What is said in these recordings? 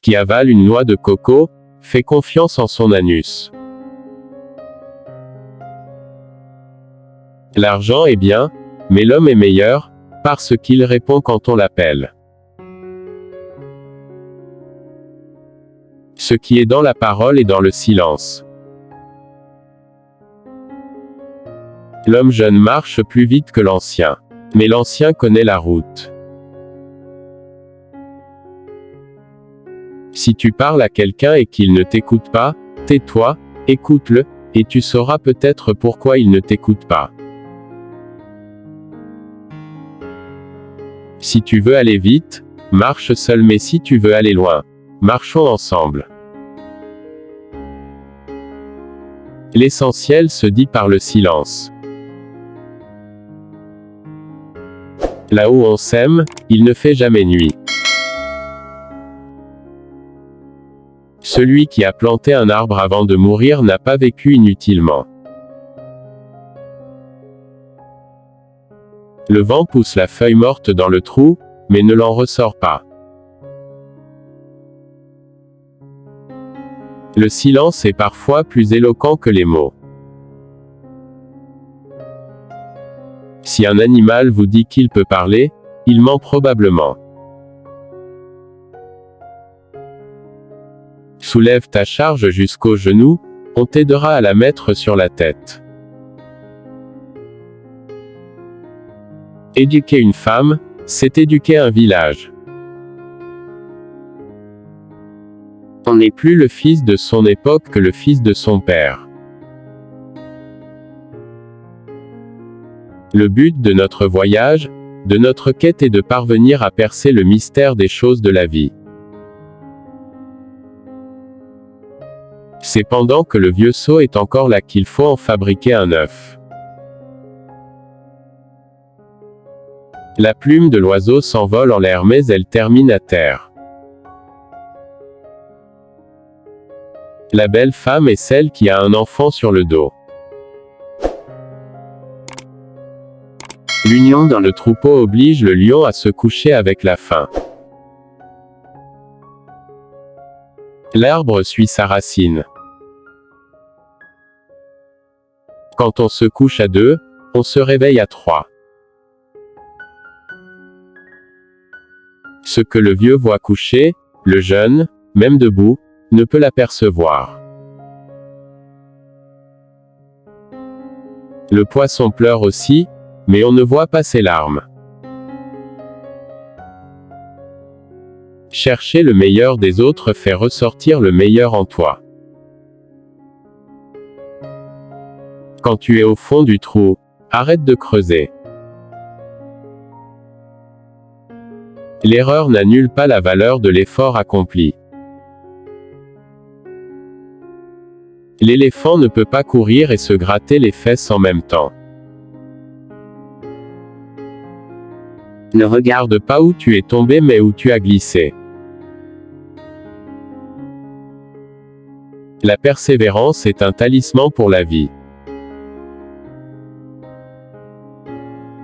qui avale une noix de coco, fait confiance en son anus. L'argent est bien, mais l'homme est meilleur, parce qu'il répond quand on l'appelle. Ce qui est dans la parole est dans le silence. L'homme jeune marche plus vite que l'ancien. Mais l'ancien connaît la route. Si tu parles à quelqu'un et qu'il ne t'écoute pas, tais-toi, écoute-le, et tu sauras peut-être pourquoi il ne t'écoute pas. Si tu veux aller vite, marche seul, mais si tu veux aller loin, marchons ensemble. L'essentiel se dit par le silence. Là où on sème, il ne fait jamais nuit. Celui qui a planté un arbre avant de mourir n'a pas vécu inutilement. Le vent pousse la feuille morte dans le trou, mais ne l'en ressort pas. Le silence est parfois plus éloquent que les mots. Si un animal vous dit qu'il peut parler, il ment probablement. Soulève ta charge jusqu'au genou, on t'aidera à la mettre sur la tête. Éduquer une femme, c'est éduquer un village. On n'est plus le fils de son époque que le fils de son père. Le but de notre voyage, de notre quête est de parvenir à percer le mystère des choses de la vie. C'est pendant que le vieux seau est encore là qu'il faut en fabriquer un neuf. La plume de l'oiseau s'envole en l'air mais elle termine à terre. La belle femme est celle qui a un enfant sur le dos. L'union dans le troupeau oblige le lion à se coucher avec la faim. L'arbre suit sa racine. Quand on se couche à 2, on se réveille à 3. Ce que le vieux voit couché, le jeune, même debout, ne peut l'apercevoir. Le poisson pleure aussi, mais on ne voit pas ses larmes. Chercher le meilleur des autres fait ressortir le meilleur en toi. Quand tu es au fond du trou, arrête de creuser. L'erreur n'annule pas la valeur de l'effort accompli. L'éléphant ne peut pas courir et se gratter les fesses en même temps. Ne regarde pas où tu es tombé mais où tu as glissé. La persévérance est un talisman pour la vie.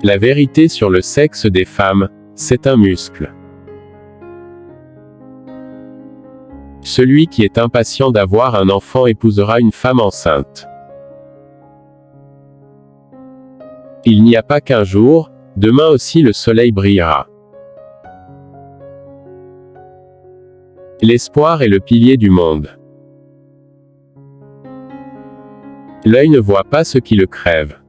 La vérité sur le sexe des femmes, c'est un muscle. Celui qui est impatient d'avoir un enfant épousera une femme enceinte. Il n'y a pas qu'un jour, demain aussi le soleil brillera. L'espoir est le pilier du monde. L'œil ne voit pas ce qui le crève.